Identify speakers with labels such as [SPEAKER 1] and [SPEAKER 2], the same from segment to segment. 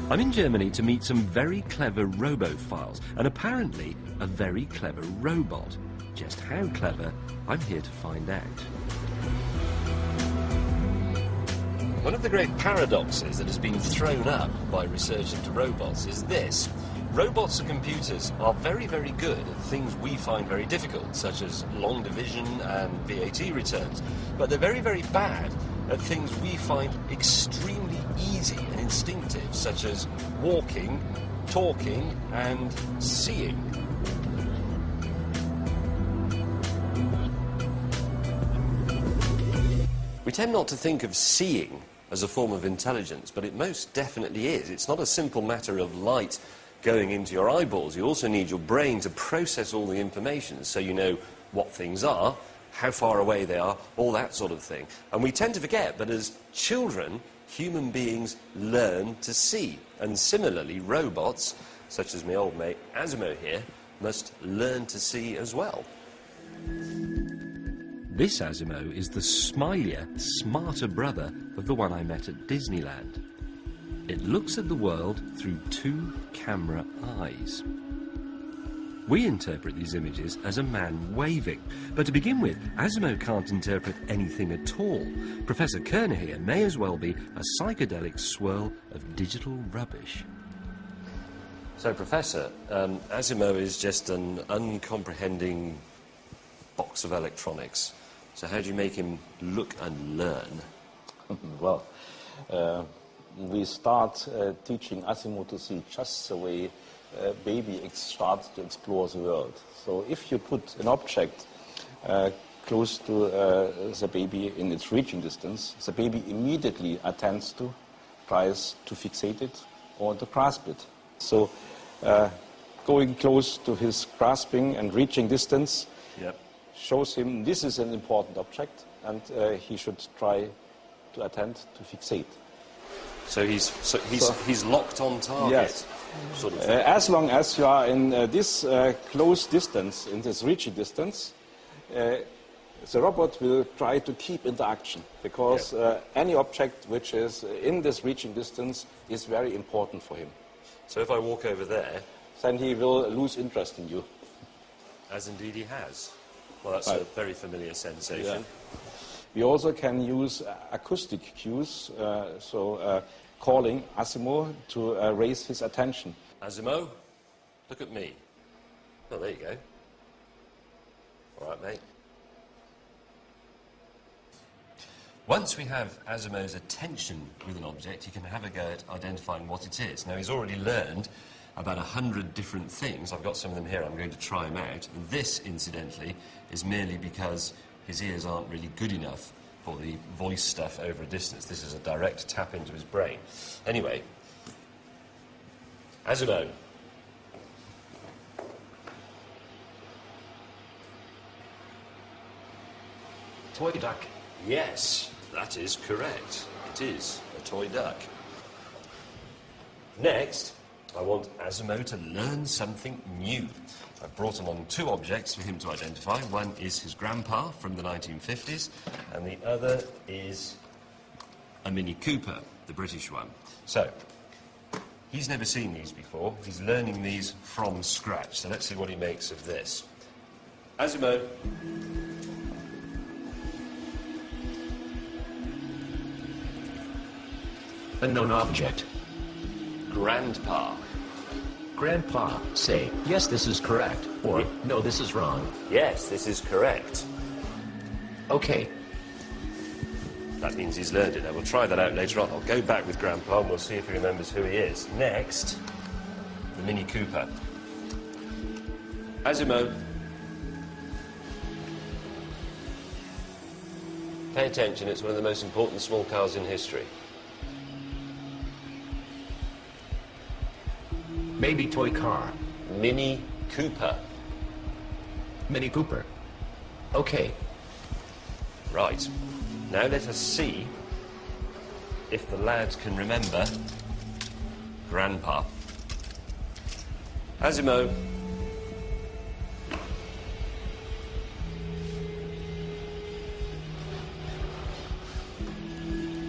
[SPEAKER 1] I'm in Germany to meet some very clever robophiles and apparently a very clever robot. Just how clever, I'm here to find out. One of the great paradoxes that has been thrown up by research into robots is this. Robots and computers are very, very good at things we find very difficult, such as long division and VAT returns. But they're very, very bad at things we find extremely easy and instinctive, such as walking, talking, and seeing. We tend not to think of seeing as a form of intelligence, but it most definitely is. It's not a simple matter of light going into your eyeballs. You also need your brain to process all the information so you know what things are, how far away they are, all that sort of thing. And we tend to forget that as children, human beings learn to see. And similarly, robots, such as my old mate ASIMO here, must learn to see as well. This ASIMO is the smilier, smarter brother of the one I met at Disneyland. It looks at the world through two camera eyes. We interpret these images as a man waving, but to begin with, ASIMO can't interpret anything at all. Professor Kerner here may as well be a psychedelic swirl of digital rubbish. So, Professor, ASIMO is just an uncomprehending box of electronics. So how do you make him look and learn?
[SPEAKER 2] Well, we start teaching ASIMO to see just the way a baby starts to explore the world. So if you put an object close to the baby in its reaching distance, the baby immediately attends to, tries to fixate it or to grasp it. So going close to his grasping and reaching distance shows him this is an important object and he should try to attend to fixate.
[SPEAKER 1] So he's locked on target.
[SPEAKER 2] Yes.
[SPEAKER 1] Sort of thing.
[SPEAKER 2] As long as you are in this close distance, in this reaching distance, the robot will try to keep interaction because any object which is in this reaching distance is very important for him.
[SPEAKER 1] So if I walk over there,
[SPEAKER 2] then he will lose interest in you.
[SPEAKER 1] As indeed he has. Well, that's a very familiar sensation.
[SPEAKER 2] Yeah. We also can use acoustic cues, calling ASIMO to raise his attention.
[SPEAKER 1] ASIMO, look at me. Oh, there you go. All right, mate. Once we have ASIMO's attention with an object, he can have a go at identifying what it is. Now, he's already learned about 100 different things. I've got some of them here. I'm going to try them out. And this, incidentally, is merely because his ears aren't really good enough for the voice stuff over a distance. This is a direct tap into his brain. Anyway, ASIMO.
[SPEAKER 3] Toy duck.
[SPEAKER 1] Yes, that is correct. It is a toy duck. Next, I want ASIMO to learn something new. I've brought along two objects for him to identify. One is his grandpa from the 1950s, and the other is a Mini Cooper, the British one. So, he's never seen these before. He's learning these from scratch. So let's see what he makes of this. ASIMO.
[SPEAKER 3] Unknown object.
[SPEAKER 1] Grandpa.
[SPEAKER 3] Grandpa, say, yes, this is correct, or no, this is wrong.
[SPEAKER 1] Yes, this is correct.
[SPEAKER 3] Okay.
[SPEAKER 1] That means he's learned it. Now, we'll try that out later on. I'll go back with Grandpa and we'll see if he remembers who he is. Next, the Mini Cooper. ASIMO. Pay attention, it's one of the most important small cars in history.
[SPEAKER 3] Maybe toy car.
[SPEAKER 1] Mini Cooper.
[SPEAKER 3] Mini Cooper. Okay.
[SPEAKER 1] Right. Now let us see if the lads can remember Grandpa. ASIMO.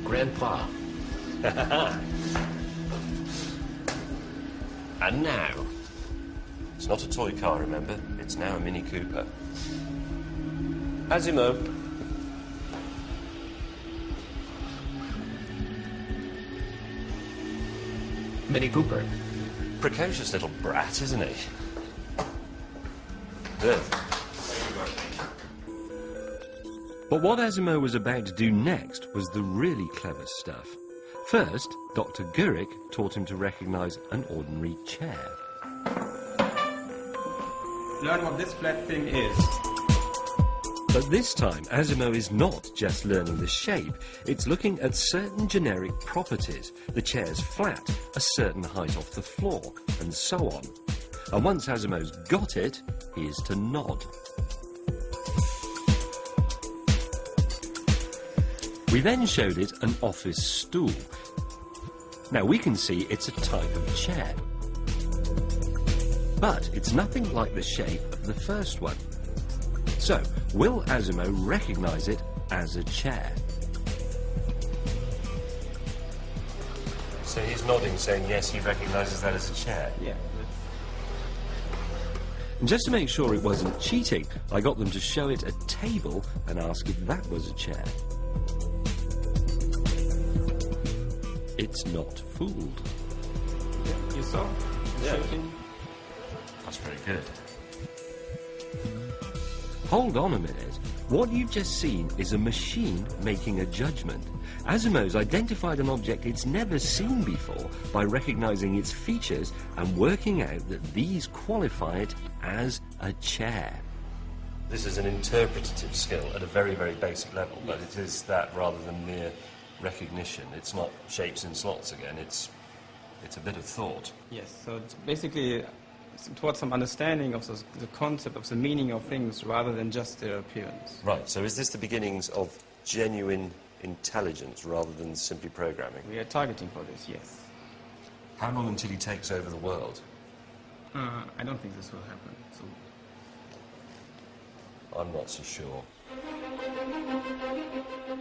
[SPEAKER 3] Grandpa.
[SPEAKER 1] And now, it's not a toy car, remember? It's now a Mini Cooper. ASIMO.
[SPEAKER 3] Mini Cooper.
[SPEAKER 1] Precocious little brat, isn't he? Good. But what ASIMO was about to do next was the really clever stuff. First, Dr. Gurik taught him to recognise an ordinary chair.
[SPEAKER 4] Learn what this flat thing is.
[SPEAKER 1] But this time, ASIMO is not just learning the shape, it's looking at certain generic properties. The chair's flat, a certain height off the floor, and so on. And once ASIMO's got it, he is to nod. We then showed it an office stool. Now we can see it's a type of chair. But it's nothing like the shape of the first one. So, will ASIMO recognise it as a chair? So he's nodding, saying yes, he recognises that as a chair.
[SPEAKER 4] Yeah.
[SPEAKER 1] And just to make sure it wasn't cheating, I got them to show it a table and ask if that was a chair. It's not fooled.
[SPEAKER 4] Yeah. You saw?
[SPEAKER 1] Yeah.
[SPEAKER 4] Shaking.
[SPEAKER 1] That's very good. Hold on a minute. What you've just seen is a machine making a judgment. ASIMO's identified an object it's never seen before by recognising its features and working out that these qualify it as a chair. This is an interpretative skill at a very, very basic level, but it is that rather than mere recognition. It's not shapes in slots again, it's a bit of thought.
[SPEAKER 4] Yes, so it's basically towards some understanding of the concept of the meaning of things rather than just their appearance.
[SPEAKER 1] Right, so is this the beginnings of genuine intelligence rather than simply programming?
[SPEAKER 4] We are targeting for this, yes.
[SPEAKER 1] How long until he takes over the world?
[SPEAKER 4] I don't think this will happen. So
[SPEAKER 1] I'm not so sure.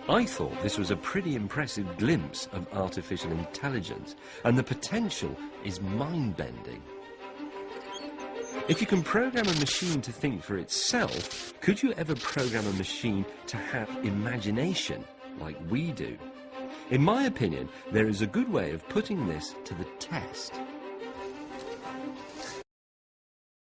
[SPEAKER 1] I thought this was a pretty impressive glimpse of artificial intelligence, and the potential is mind-bending. If you can program a machine to think for itself, could you ever program a machine to have imagination like we do? In my opinion, there is a good way of putting this to the test.